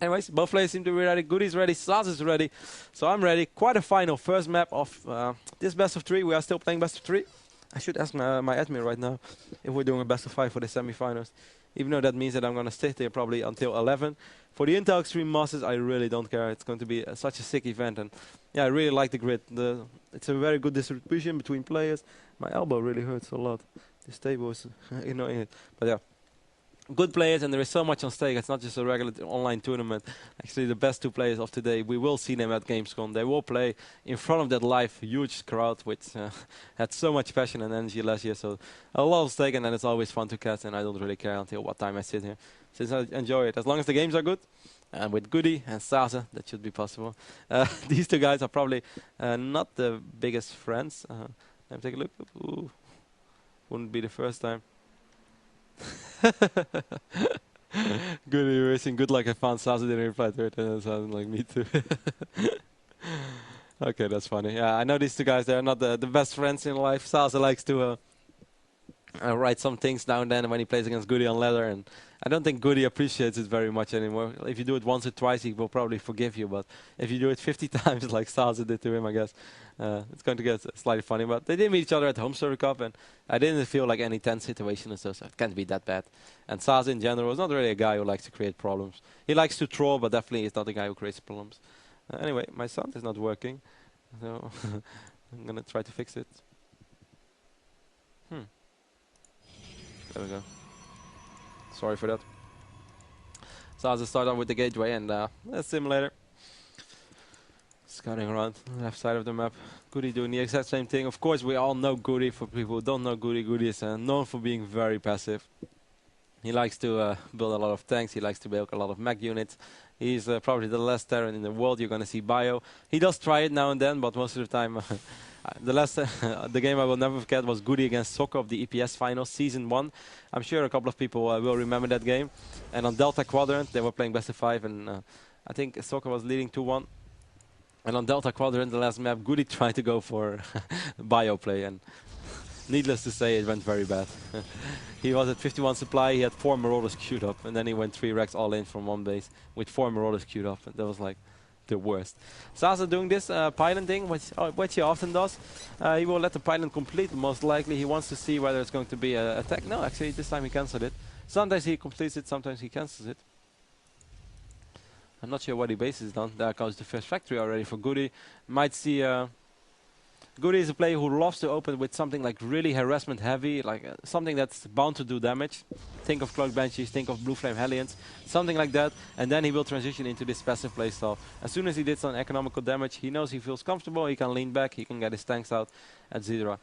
Anyways, both players seem to be ready. GoOdy's ready, SaSe's ready, so I'm ready. Quite a final first map of this best of 3. We are still playing best of 3. I should ask my admin right now if we're doing a best of 5 for the semi-finals. Even though that means that I'm going to stay there probably until 11. For the Intel Extreme Masters, I really don't care. It's going to be such a sick event. And yeah, I really like the grid. It's a very good distribution between players. My elbow really hurts a lot. This table is annoying it. But yeah, good players, and there is so much on stake. It's not just a regular online tournament. Actually, the best 2 players of today, we will see them at Gamescom. They will play in front of that live huge crowd, which had so much passion and energy last year. So a lot of stake, and then it's always fun to catch, and I don't really care until what time I sit here, since I enjoy it. As long as the games are good, and with GoOdy and SaSe, that should be possible. These 2 guys are probably not the biggest friends. Let me take a look. Ooh. Wouldn't be the first time. GoOdy racing, good luck. I found SaSe didn't reply to it, and it sounded like me too. Okay, that's funny. Yeah, I know these 2 guys. They're not the best friends in life. SaSe likes to write some things now and then when he plays against GoOdy on ladder, and I don't think GoOdy appreciates it very much anymore. If you do it once or twice, he will probably forgive you, but if you do it 50 times like SaSe did to him, I guess it's going to get slightly funny. But they did meet each other at the Home Story Cup, and I didn't feel like any tense situation or so it can't be that bad. And SaSe in general is not really a guy who likes to create problems. He likes to troll, but definitely is not a guy who creates problems. Anyway, my sound is not working, so I'm going to try to fix it. There we go. Sorry for that. SaSe start off with the gateway and a simulator. Scouting around left side of the map. GoOdy doing the exact same thing. Of course, we all know GoOdy. For people who don't know GoOdy, GoOdy is known for being very passive. He likes to build a lot of tanks. He likes to build a lot of mech units. He's probably the last Terran in the world you're going to see bio. He does try it now and then, but most of the time... the game I will never forget was GoOdy against SaSe of the EPS Finals, Season 1. I'm sure a couple of people will remember that game. And on Delta Quadrant, they were playing best of 5, and I think SaSe was leading 2-1. And on Delta Quadrant, the last map, GoOdy tried to go for bio play, and needless to say, it went very bad. He was at 51 supply, he had 4 Marauders queued up, and then he went 3 racks all in from one base with 4 Marauders queued up, and that was like the worst. SaSe doing this pylon thing, which he often does. He will let the pylon complete, most likely. He wants to see whether it's going to be an attack. No, actually, this time he cancelled it. Sometimes he completes it, sometimes he cancels it. I'm not sure what he base is done. There comes the first factory already for GoOdy. Might see... GoOdy is a player who loves to open with something like really harassment heavy, like something that's bound to do damage. Think of Cloak Banshees, think of Blue Flame Hellions, something like that, and then he will transition into this passive playstyle. As soon as he did some economical damage, he knows he feels comfortable, he can lean back, he can get his tanks out, etc.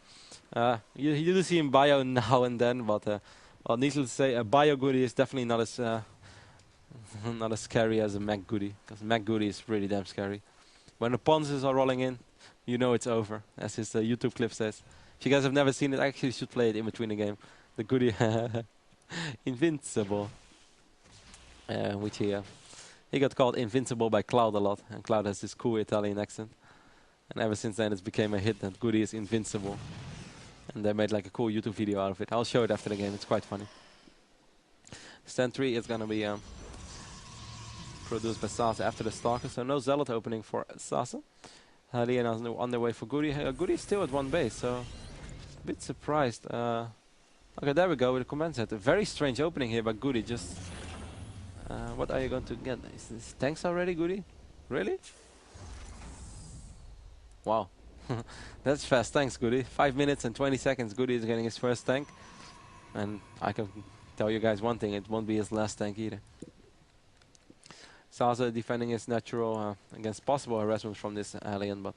You do see him bio now and then, but well, needless to say, a bio GoOdy is definitely not as not as scary as a mech GoOdy, because mech GoOdy is really damn scary. When the Ponzes are rolling in, you know it's over, as his YouTube clip says. If you guys have never seen it, I actually should play it in between the game. The GoOdy Invincible. Which he got called Invincible by Cloud a lot, and Cloud has this cool Italian accent. And ever since then it's became a hit that GoOdy is invincible. And they made like a cool YouTube video out of it. I'll show it after the game, it's quite funny. Stand 3 is gonna be produced by SaSe after the Stalker, so no Zealot opening for SaSe. Hellion on their way for GoOdy. GoOdy is still at 1 base, so a bit surprised. Okay, there we go with the command set. A very strange opening here by GoOdy. Just what are you going to get? Is this tanks already, GoOdy? Really? Wow, that's fast. Thanks, GoOdy. 5 minutes and 20 seconds. GoOdy is getting his first tank, and I can tell you guys one thing: it won't be his last tank either. SaSe defending his natural against possible harassment from this Hellion, but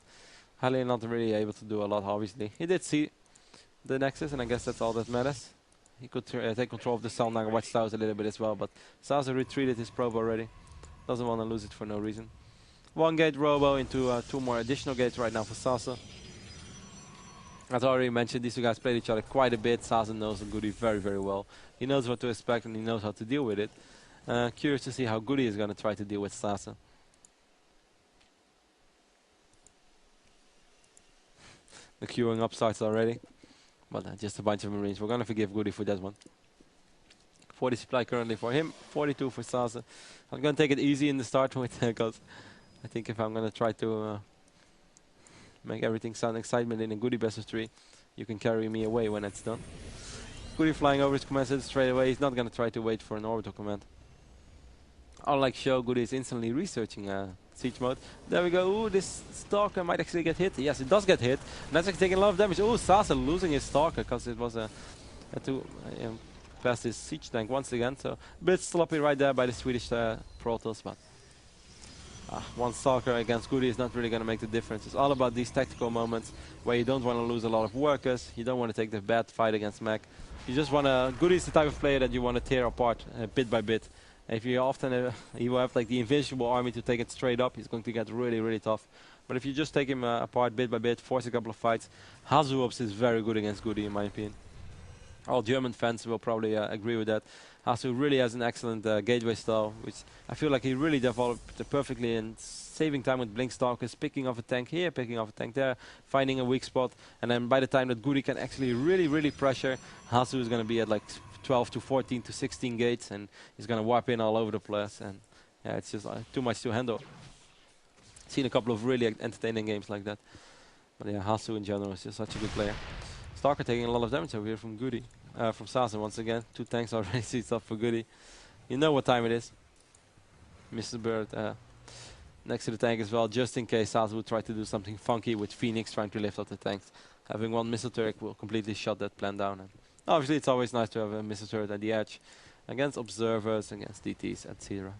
Hellion not really able to do a lot, obviously. He did see the Nexus, and I guess that's all that matters. He could take control of the Salnaga Watchtowers a little bit as well, but SaSe retreated his probe already. Doesn't want to lose it for no reason. 1 gate Robo into 2 more additional gates right now for SaSe. As I already mentioned, these 2 guys played each other quite a bit. SaSe knows GoOdy very, very well. He knows what to expect and he knows how to deal with it. Curious to see how GoOdy is going to try to deal with SaSe. The queuing up starts already. But just a bunch of Marines. We're going to forgive GoOdy for that one. 40 supply currently for him, 42 for SaSe. I'm going to take it easy in the start with because I think if I'm going to try to make everything sound excitement in a GoOdy best of 3, you can carry me away when it's done. GoOdy flying over his command center straight away. He's not going to try to wait for an orbital command. Unlike Show, GoOdy is instantly researching siege mode. There we go. Ooh, this Stalker might actually get hit. Yes, it does get hit. And that's actually taking a lot of damage. Ooh, SaSe losing his Stalker because it was had to pass his siege tank once again. So a bit sloppy right there by the Swedish Protoss, but one Stalker against GoOdy is not really going to make the difference. It's all about these tactical moments where you don't want to lose a lot of workers. You don't want to take the bad fight against mech. You just want to. GoOdy is the type of player that you want to tear apart bit by bit. If you often he will have like the invincible army to take it straight up, he's going to get really, really tough. But if you just take him apart bit by bit, force a couple of fights, Hazuops is very good against GoOdy in my opinion. All German fans will probably agree with that. Hasu really has an excellent gateway style, which I feel like he really developed perfectly in saving time with Blink Stalkers, picking off a tank here, picking off a tank there, finding a weak spot, and then by the time that GoOdy can actually really, really pressure, Hasu is going to be at like 12 to 14 to 16 gates, and he's going to warp in all over the place, and yeah, it's just too much to handle. Seen a couple of really entertaining games like that, but yeah, Hasu in general is just such a good player. Stalker taking a lot of damage over here from GoOdy, from SaSe once again. 2 tanks already seats up for GoOdy. You know what time it is. Mr. Bird next to the tank as well, just in case SaSe would try to do something funky with Phoenix trying to lift up the tanks. Having one missile turret will completely shut that plan down. And obviously, it's always nice to have a missile turret at the edge against observers, against DTs, etc.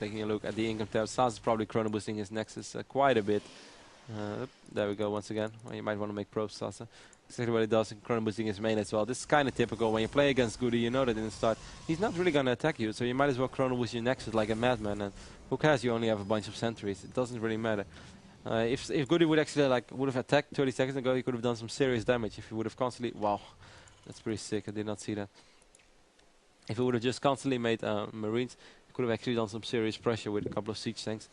Taking a look at the income tab, SaSe is probably chrono boosting his Nexus quite a bit. There we go once again. Well, you might want to make probes, SaSe. Exactly what he does in chrono boosting his main as well. This is kind of typical. When you play against GoOdy, you know that in the start he's not really going to attack you, so you might as well chrono boost your Nexus like a madman. And who cares? You only have a bunch of sentries. It doesn't really matter. If GoOdy would actually would have attacked 30 seconds ago, he could have done some serious damage. If he would have constantly, wow, that's pretty sick. I did not see that. If he would have just constantly made Marines, he could have actually done some serious pressure with a couple of siege tanks.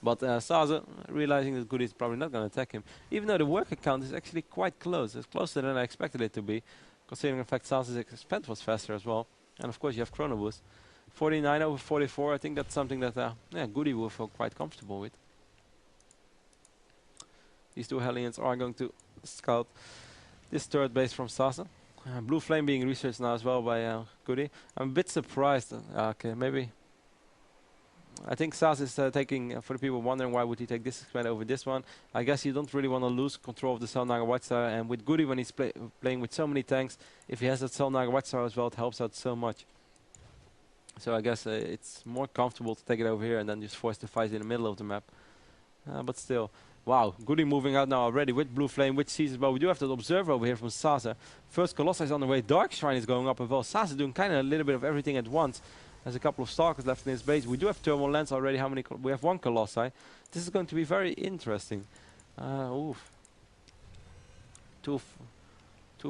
But SaSe, realizing that GoOdy is probably not going to attack him, even though the worker count is actually quite close. It's closer than I expected it to be, considering the fact SaSe's expand was faster as well. And of course you have chrono boost. 49 over 44, I think that's something that yeah, GoOdy will feel quite comfortable with. These 2 Hellions are going to scout this turret base from SaSe. Blue Flame being researched now as well by GoOdy. I'm a bit surprised. Okay, maybe. I think SaSe is taking, for the people wondering why would he take this expand over this one, I guess you don't really want to lose control of the Selnaga Watchtower, and with GoOdy when he's playing with so many tanks, if he has that Selnaga Watchtower as well, it helps out so much. So I guess it's more comfortable to take it over here and then just force the fight in the middle of the map. But still, wow, GoOdy moving out now already with Blue Flame, with SaSe as well. We do have that observer over here from SaSe. First Colossi is on the way, Dark Shrine is going up as well. SaSe doing kind of a little bit of everything at once. There's a couple of Stalkers left in his base. We do have Thermal Lens already. How many? We have 1 Colossi. This is going to be very interesting. Oof. 2,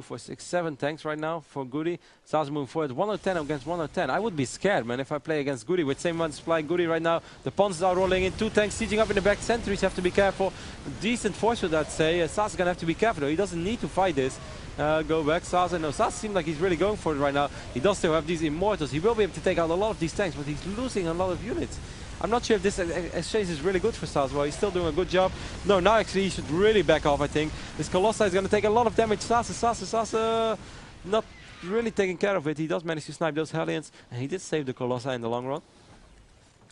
4, 6, 7 tanks right now for GoOdy. SaSe moving forward. 110 against 110. I would be scared, man, if I play against GoOdy with same one supply. GoOdy right now. The Ponzes are rolling in. 2 tanks sieging up in the back. Sentries have to be careful. Decent force with that, say. SaSe gonna have to be careful though. He doesn't need to fight this. Go back, SaSe. No, SaSe seems like he's really going for it right now. He does still have these Immortals. He will be able to take out a lot of these tanks, but he's losing a lot of units. I'm not sure if this exchange is really good for SaSe. Well, he's still doing a good job. No, now actually he should really back off, I think. This Colossi is going to take a lot of damage. SaSe not really taking care of it. He does manage to snipe those Hellions, and he did save the Colossi in the long run.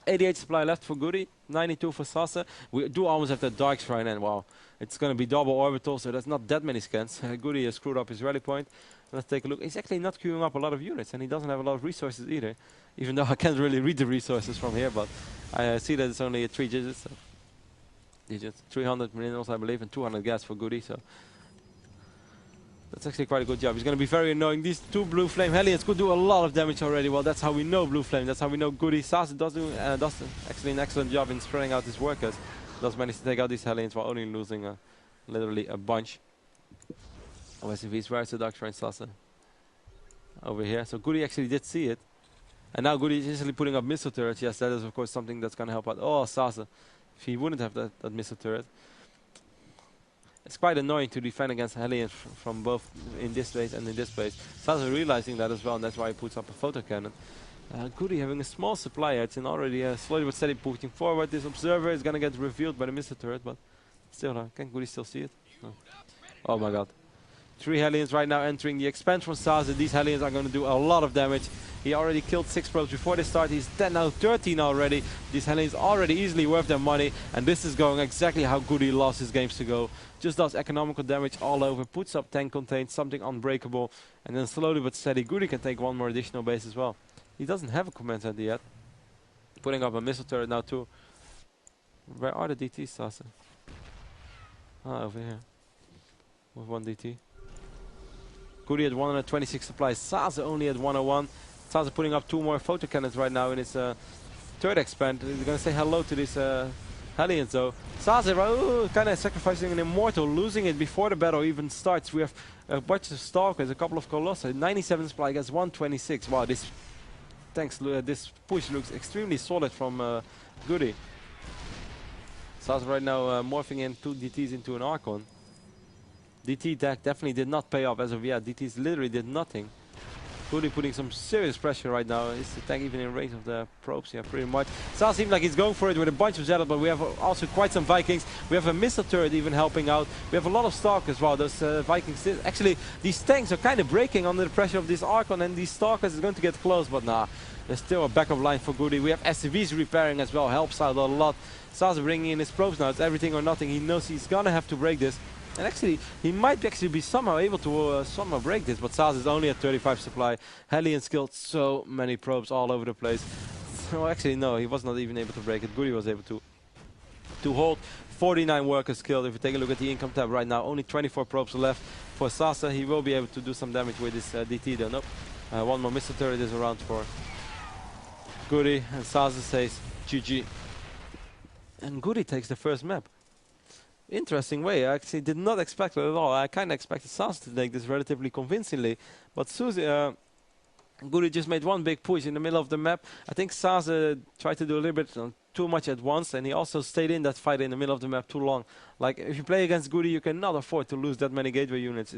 88 supply left for GoOdy, 92 for SaSe. We do almost have that Dark Shrine, and wow, it's going to be double orbital, so that's not that many scans. GoOdy has screwed up his rally point. Let's take a look. He's actually not queuing up a lot of units, and he doesn't have a lot of resources either. Even though I can't really read the resources from here, but I see that it's only 3 digits. So 300 minerals, I believe, and 200 gas for GoOdy. So that's actually quite a good job. He's going to be very annoying. These 2 Blue Flame Hellions could do a lot of damage already. Well, that's how we know Blue Flame. That's how we know GoOdy. SaSe does actually an excellent job in spreading out his workers. Does manage to take out these Hellions while only losing literally a bunch. OSCVs, where's the Dark Shrine SaSe? Over here. So GoOdy actually did see it. And now GoOdy is easily putting up missile turrets. Yes, that is of course something that's going to help out. Oh, SaSe. If he wouldn't have that missile turret. It's quite annoying to defend against Hellions from both in this base and in this base. SaSe realizing that as well, and that's why he puts up a photo cannon. GoOdy having a small supply here. It's already slowly but steady pushing forward. This observer is gonna get revealed by the missile turret, but still, can GoOdy still see it? No. Oh my god. 3 Hellions right now entering the expansion from SaSe. These Hellions are going to do a lot of damage. He already killed 6 probes before they start. He's 10 now, 13 already. These Hellions already easily worth their money. And this is going exactly how GoOdy lost his games to go. Just does economical damage all over. Puts up tank contains, something unbreakable. And then slowly but steady, GoOdy can take one more additional base as well. He doesn't have a command center yet. Putting up a missile turret now too. Where are the DTs, SaSe? Ah, over here. With 1 DT. GoOdy at 126 supplies, SaSe only at 101. SaSe putting up 2 more photo cannons right now in his third expand. He's gonna say hello to these Hellions though. SaSe kind of sacrificing an Immortal, losing it before the battle even starts. We have a bunch of Stalkers, a couple of Colossi, 97 supply against 126. Wow, this this push looks extremely solid from GoOdy. SaSe right now morphing in 2 DTs into an Archon. DT deck definitely did not pay off as of yet. DTs literally did nothing. GoOdy putting some serious pressure right now. Is the tank even in range of the probes? Yeah, pretty much. SaSe seems like he's going for it with a bunch of Zealot, but we have also quite some Vikings. We have a missile turret even helping out. We have a lot of Stalkers. Wow, those Vikings. Actually, these tanks are kind of breaking under the pressure of this Archon, and these Stalkers is going to get close, but nah. There's still a backup line for GoOdy. We have SCVs repairing as well. Helps out a lot. SaSe bringing in his probes now. It's everything or nothing. He knows he's gonna have to break this. And actually, he might actually be somehow able to somehow break this, but SaSe is only at 35 supply. Hellions killed so many probes all over the place. So actually, no, he was not even able to break it. GoOdy was able to hold. 49 workers killed. If you take a look at the income tab right now, only 24 probes left for SaSe. He will be able to do some damage with his DT though. Nope. One more missile turret is around for GoOdy, and SaSe says GG. And GoOdy takes the first map. Interesting way. I actually did not expect it at all. I kind of expected SaSe to take this relatively convincingly, but GoOdy just made one big push in the middle of the map. I think SaSe tried to do a little bit too much at once, and he also stayed in that fight in the middle of the map too long. Like, if you play against GoOdy, you cannot afford to lose that many gateway units.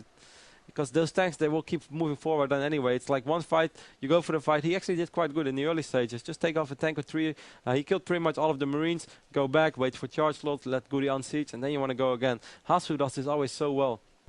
Because those tanks, they will keep moving forward, and anyway, it's like one fight, you go for the fight. He actually did quite good in the early stages. Just take off a tank or 3. He killed pretty much all of the Marines, go back, wait for charge slots, let GoOdy unsiege, and then you want to go again. Hasu does this always so well.